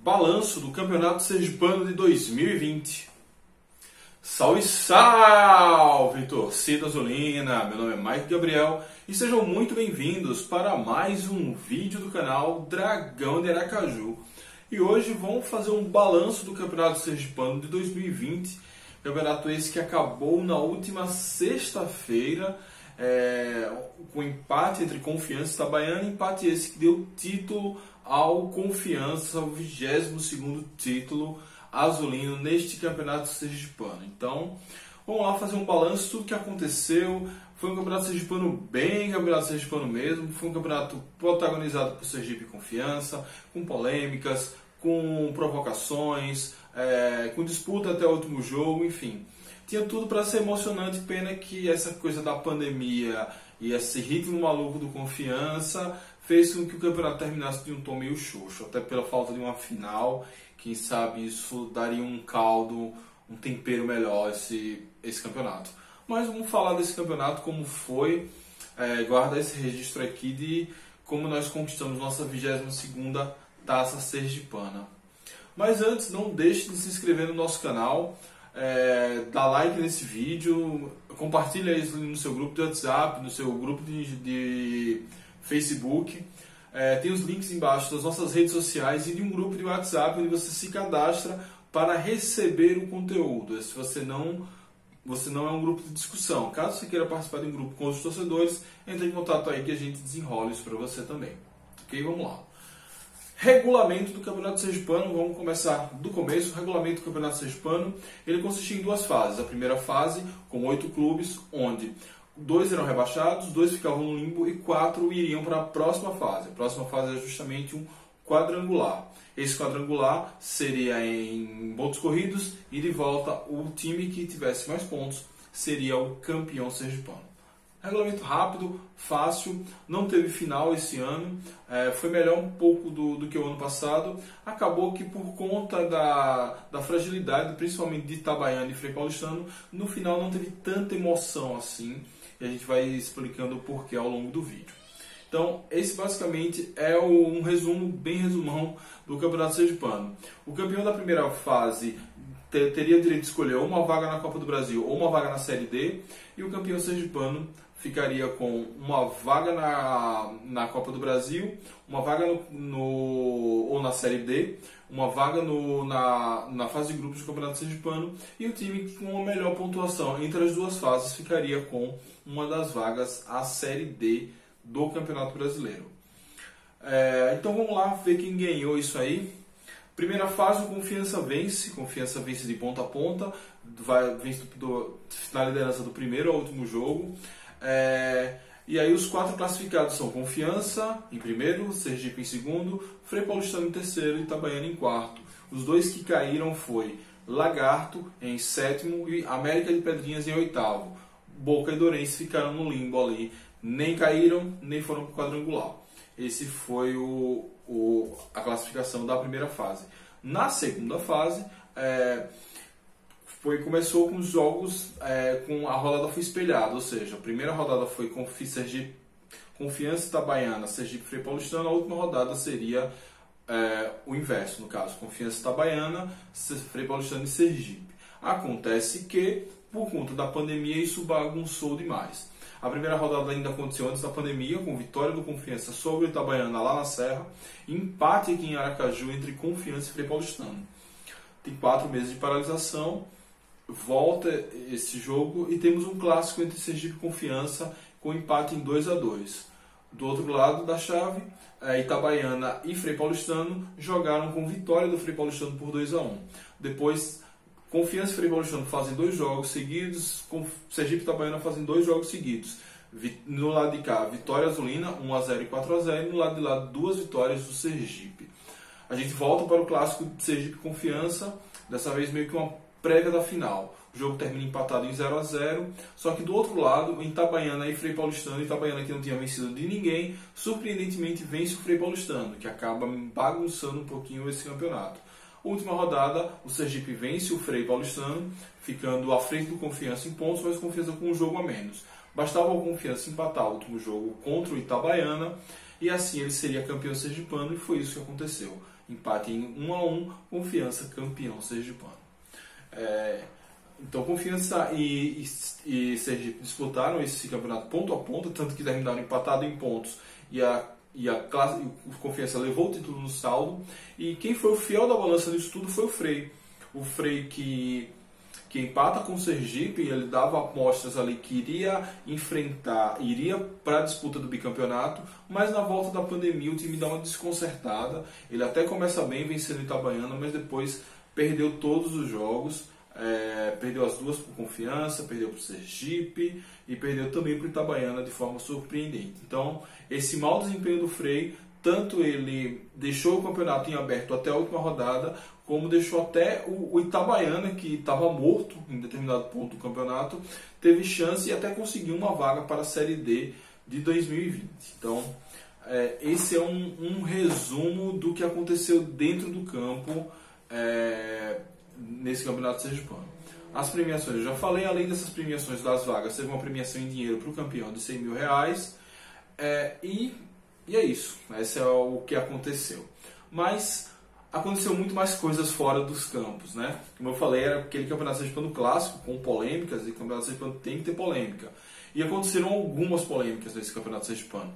balanço do Campeonato Sergipano de 2020. Salve, salve, torcida azulina! Meu nome é Mike Gabriel e sejam muito bem-vindos para mais um vídeo do canal Dragão de Aracaju. E hoje vamos fazer um balanço do Campeonato Sergipano de 2020. Campeonato esse que acabou na última sexta-feira, com empate entre Confiança e Itabaiana, empate esse que deu título ao Confiança, ao 22º título azulino neste Campeonato Sergipano. Então, vamos lá fazer um balanço de tudo que aconteceu. Foi um Campeonato Sergipano bem Campeonato Sergipano mesmo, foi um campeonato protagonizado por Sergipe e Confiança, com polêmicas, com provocações, com disputa até o último jogo, enfim. Tinha tudo para ser emocionante, pena que essa coisa da pandemia e esse ritmo maluco do Confiança fez com que o campeonato terminasse de um tom meio xoxo, até pela falta de uma final. Quem sabe isso daria um caldo, um tempero melhor esse campeonato. Mas vamos falar desse campeonato, como foi, guardar esse registro aqui de como nós conquistamos nossa 22ª Taça Sergipana. Mas antes, não deixe de se inscrever no nosso canal, dá like nesse vídeo, compartilha isso no seu grupo de WhatsApp, no seu grupo de Facebook. Tem os links embaixo das nossas redes sociais e de um grupo de WhatsApp onde você se cadastra para receber o conteúdo. Se você não é um grupo de discussão. Caso você queira participar de um grupo com os torcedores, entre em contato aí que a gente desenrola isso para você também. Ok? Vamos lá. Regulamento do Campeonato Sergipano, vamos começar do começo. O regulamento do Campeonato Sergipano, ele consiste em duas fases. A primeira fase, com 8 clubes, onde 2 eram rebaixados, 2 ficavam no limbo e 4 iriam para a próxima fase. A próxima fase é justamente um quadrangular. Esse quadrangular seria em pontos corridos e de volta o time que tivesse mais pontos seria o campeão sergipano. Regulamento rápido, fácil, não teve final esse ano, foi melhor um pouco do que o ano passado. Acabou que por conta da fragilidade, principalmente de Itabaiana e Frei Paulistano, no final não teve tanta emoção assim, e a gente vai explicando o porquê ao longo do vídeo. Então, esse basicamente é um resumo, bem resumão, do Campeonato Sergipano. O campeão da primeira fase teria direito de escolher uma vaga na Copa do Brasil ou uma vaga na Série D, e o campeão sergipano ficaria com uma vaga na Copa do Brasil, uma vaga ou na Série D, uma vaga na fase de grupos do Campeonato Sergipano, e o time com a melhor pontuação entre as duas fases ficaria com uma das vagas à Série D do Campeonato Brasileiro. Então vamos lá ver quem ganhou isso aí. Primeira fase, o Confiança vence de ponta a ponta, vence na liderança do primeiro ao último jogo. E aí os 4 classificados são Confiança em primeiro, Sergipe em segundo, Frei Paulistano em terceiro e Itabaiana em quarto. Os 2 que caíram foi Lagarto em sétimo e América de Pedrinhas em oitavo. Boca e Dourense ficaram no limbo ali, nem caíram, nem foram para o quadrangular. Esse foi a classificação da primeira fase. Na segunda fase, começou com os jogos, com a rodada foi espelhada, ou seja, a primeira rodada foi Confiança Itabaiana, Sergipe Frei Paulistano, a última rodada seria o inverso, no caso, Confiança Itabaiana, Frei Paulistano e Sergipe. Acontece que, por conta da pandemia, isso bagunçou demais. A primeira rodada ainda aconteceu antes da pandemia, com vitória do Confiança sobre o Itabaiana lá na Serra, e empate aqui em Aracaju entre Confiança e Frei Paulistano. Tem 4 meses de paralisação, volta esse jogo e temos um clássico entre Sergipe e Confiança com empate em 2-2. Do outro lado da chave, Itabaiana e Frei Paulistano jogaram com vitória do Frei Paulistano por 2-1. Depois, Confiança e Frei Paulistano fazem 2 jogos seguidos, Sergipe e Itabaiana fazem 2 jogos seguidos. No lado de cá, vitória azulina, 1-0 e 4-0, e no lado de lá, 2 vitórias do Sergipe. A gente volta para o clássico de Sergipe e Confiança, dessa vez meio que uma prévia da final. O jogo termina empatado em 0-0, só que do outro lado, em Itabaiana e Frei Paulistano, Itabaiana que não tinha vencido de ninguém, surpreendentemente vence o Frei Paulistano, que acaba bagunçando um pouquinho esse campeonato. Última rodada, o Sergipe vence o Frei Paulistano, ficando à frente do Confiança em pontos, mas Confiança com um jogo a menos. Bastava o Confiança empatar o último jogo contra o Itabaiana, e assim ele seria campeão sergipano, e foi isso que aconteceu. empate em 1-1, Confiança campeão sergipano. Então Confiança e Sergipe disputaram esse campeonato ponto a ponto, tanto que terminaram empatado em pontos e o Confiança levou o título no saldo. E quem foi o fiel da balança disso tudo foi o Frei. O Frei que empata com o Sergipe, ele dava amostras ali que iria para a disputa do bicampeonato, mas na volta da pandemia o time dá uma desconcertada. Ele até começa bem vencendo o Itabaiana, mas depois perdeu todos os jogos. Perdeu as duas por Confiança, perdeu para o Sergipe e perdeu também para o Itabaiana de forma surpreendente. Então, esse mau desempenho do Frei, tanto ele deixou o campeonato em aberto até a última rodada, como deixou até o Itabaiana, que estava morto em determinado ponto do campeonato, teve chance e até conseguiu uma vaga para a Série D de 2020. Então, esse é um resumo do que aconteceu dentro do campo nesse campeonato sergipano. As premiações, eu já falei, além dessas premiações das vagas, teve uma premiação em dinheiro para o campeão de R$100 mil. E é isso. Esse é o que aconteceu. Mas aconteceu muito mais coisas fora dos campos, né? Como eu falei, era aquele campeonato sergipano clássico, com polêmicas, e o campeonato sergipano tem que ter polêmica. E aconteceram algumas polêmicas nesse campeonato sergipano.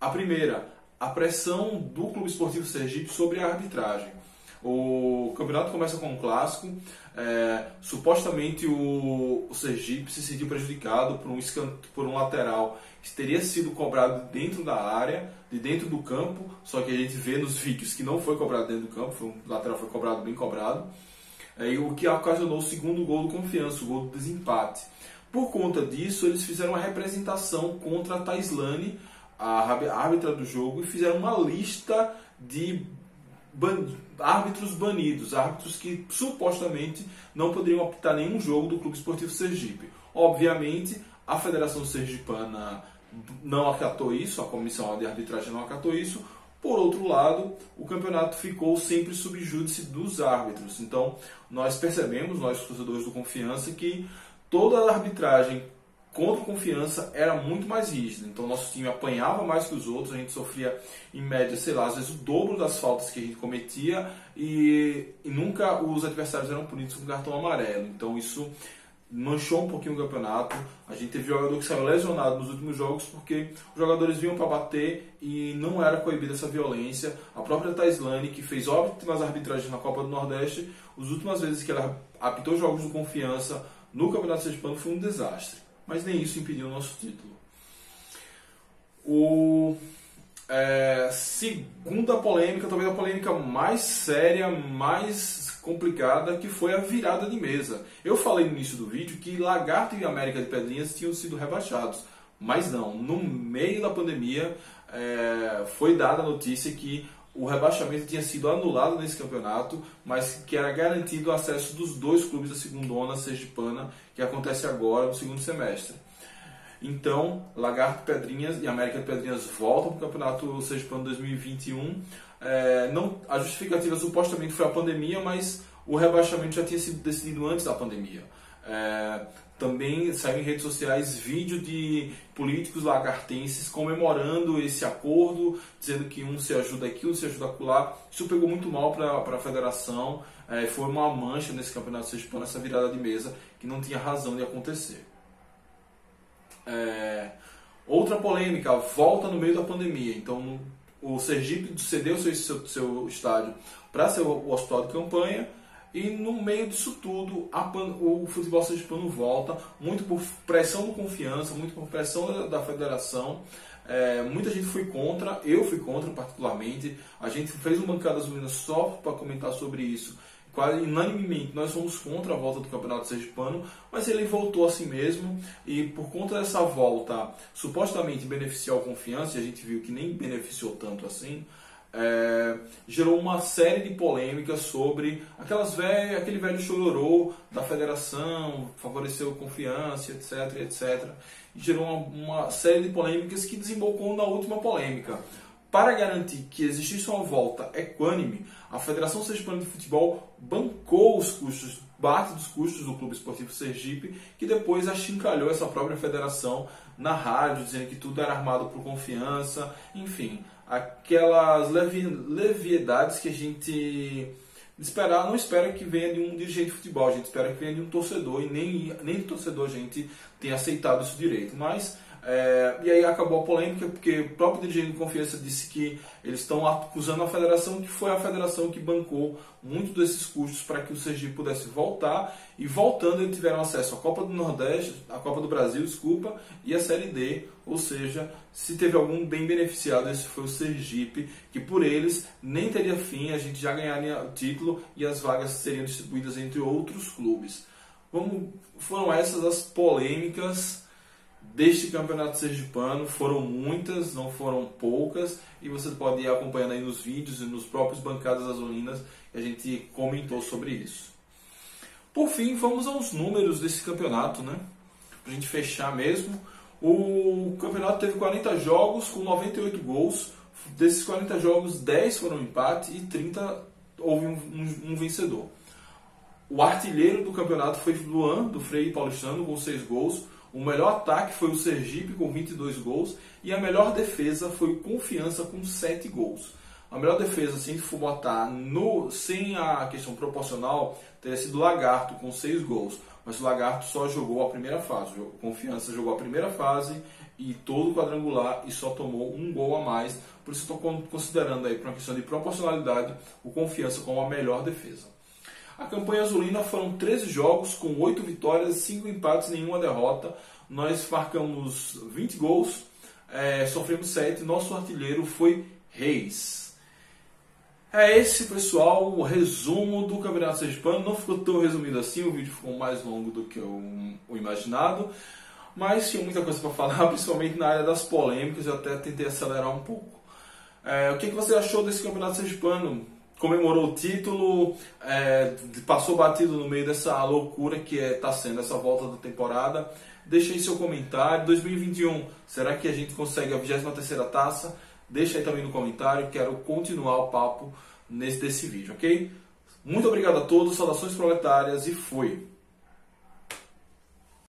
A primeira, a pressão do Clube Esportivo Sergipe sobre a arbitragem. O campeonato começa com um clássico. Supostamente o Sergipe se sentiu prejudicado por um lateral que teria sido cobrado dentro da área, de dentro do campo, só que a gente vê nos vídeos que não foi cobrado dentro do campo, o lateral foi cobrado, bem cobrado, e o que ocasionou o segundo gol do Confiança, o gol do desempate. Por conta disso, eles fizeram uma representação contra a Taislane, a árbitra do jogo, e fizeram uma lista de árbitros banidos, árbitros que supostamente não poderiam apitar nenhum jogo do Clube Esportivo Sergipe. Obviamente, a Federação Sergipana não acatou isso, a comissão de arbitragem não acatou isso. Por outro lado, o campeonato ficou sempre sob júdice dos árbitros. Então, nós percebemos, nós torcedores do Confiança, que toda a arbitragem contra o Confiança era muito mais rígida. Então, nosso time apanhava mais que os outros, a gente sofria, em média, sei lá, às vezes o dobro das faltas que a gente cometia e nunca os adversários eram punidos com cartão amarelo. Então, isso manchou um pouquinho o campeonato. A gente teve jogador que saiu lesionado nos últimos jogos porque os jogadores vinham para bater e não era coibida essa violência. A própria Taislane, que fez ótimas arbitragens na Copa do Nordeste, as últimas vezes que ela apitou jogos do Confiança no Campeonato Sergipano foi um desastre. Mas nem isso impediu o nosso título. Segunda polêmica, talvez a polêmica mais séria, mais complicada, que foi a virada de mesa. Eu falei no início do vídeo que Lagarto e América de Pedrinhas tinham sido rebaixados, mas não. No meio da pandemia foi dada a notícia que o rebaixamento tinha sido anulado nesse campeonato, mas que era garantido o acesso dos dois clubes da segundona sergipana, que acontece agora no segundo semestre. Então, Lagarto Pedrinhas e América de Pedrinhas voltam para o Campeonato Sergipano 2021. A justificativa supostamente foi a pandemia, mas o rebaixamento já tinha sido decidido antes da pandemia. Também saiu em redes sociais vídeo de políticos lagartenses comemorando esse acordo, dizendo que um se ajuda aqui, um se ajuda acolá. Isso pegou muito mal para a federação. Foi uma mancha nesse Campeonato Sergipano, essa virada de mesa, que não tinha razão de acontecer. Outra polêmica, volta no meio da pandemia. Então, o Sergipe cedeu seu estádio para ser o hospital de campanha. E no meio disso tudo, o futebol sergipano volta, muito por pressão do Confiança, muito por pressão da federação. Muita gente foi contra, eu fui contra particularmente. A gente fez uma bancada azulina só para comentar sobre isso. Quase unanimemente nós fomos contra a volta do Campeonato Sergipano, mas ele voltou assim mesmo, e por conta dessa volta supostamente beneficiar o Confiança, e a gente viu que nem beneficiou tanto assim, gerou uma série de polêmicas sobre aquele velho chororô da federação, favoreceu Confiança, etc, etc. E gerou uma série de polêmicas que desembocou na última polêmica. Para garantir que existisse uma volta equânime, a Federação Sergipana de Futebol bancou os custos, parte dos custos do Clube Esportivo Sergipe, que depois achincalhou essa própria federação na rádio, dizendo que tudo era armado por Confiança. Enfim, aquelas leviedades que a gente não espera que venha de um dirigente de futebol, a gente espera que venha de um torcedor, e nem de torcedor a gente tem aceitado isso direito. Mas, e aí acabou a polêmica, porque o próprio dirigente de Confiança disse que eles estão acusando a federação, que foi a federação que bancou muito desses custos para que o Sergipe pudesse voltar, e voltando eles tiveram acesso à Copa do Nordeste, à Copa do Brasil, desculpa, e a Série D, ou seja, se teve algum bem beneficiado, esse foi o Sergipe, que por eles nem teria fim, a gente já ganharia o título e as vagas seriam distribuídas entre outros clubes. Foram essas as polêmicas deste campeonato sergipano, foram muitas, não foram poucas, e você pode ir acompanhando aí nos vídeos e nos próprios Bancadas Azulinas que a gente comentou sobre isso. Por fim, vamos aos números desse campeonato, né? Pra gente fechar mesmo. O campeonato teve 40 jogos com 98 gols. Desses 40 jogos, 10 foram empate e 30 houve um vencedor. O artilheiro do campeonato foi Luan, do Frei Paulistano, com 6 gols. O melhor ataque foi o Sergipe, com 22 gols. E a melhor defesa foi o Confiança, com 7 gols. A melhor defesa, se for botar sem a questão proporcional, teria sido o Lagarto, com 6 gols. Mas o Lagarto só jogou a primeira fase. O Confiança jogou a primeira fase e todo o quadrangular e só tomou um gol a mais. Por isso estou considerando aí, por uma questão de proporcionalidade, o Confiança como a melhor defesa. A campanha azulina foram 13 jogos com 8 vitórias, 5 empates e nenhuma derrota. Nós marcamos 20 gols, sofremos 7. Nosso artilheiro foi Reis. É esse, pessoal, o resumo do Campeonato Sergipano. Não ficou tão resumido assim, o vídeo ficou mais longo do que o imaginado, mas tinha muita coisa para falar, principalmente na área das polêmicas. Eu até tentei acelerar um pouco. O que você achou desse Campeonato Sergipano? Comemorou o título, passou batido no meio dessa loucura que está sendo essa volta da temporada? Deixa aí seu comentário. 2021, será que a gente consegue a 23ª taça? Deixa aí também no comentário, quero continuar o papo desse vídeo, ok? Muito obrigado a todos, saudações proletárias e fui!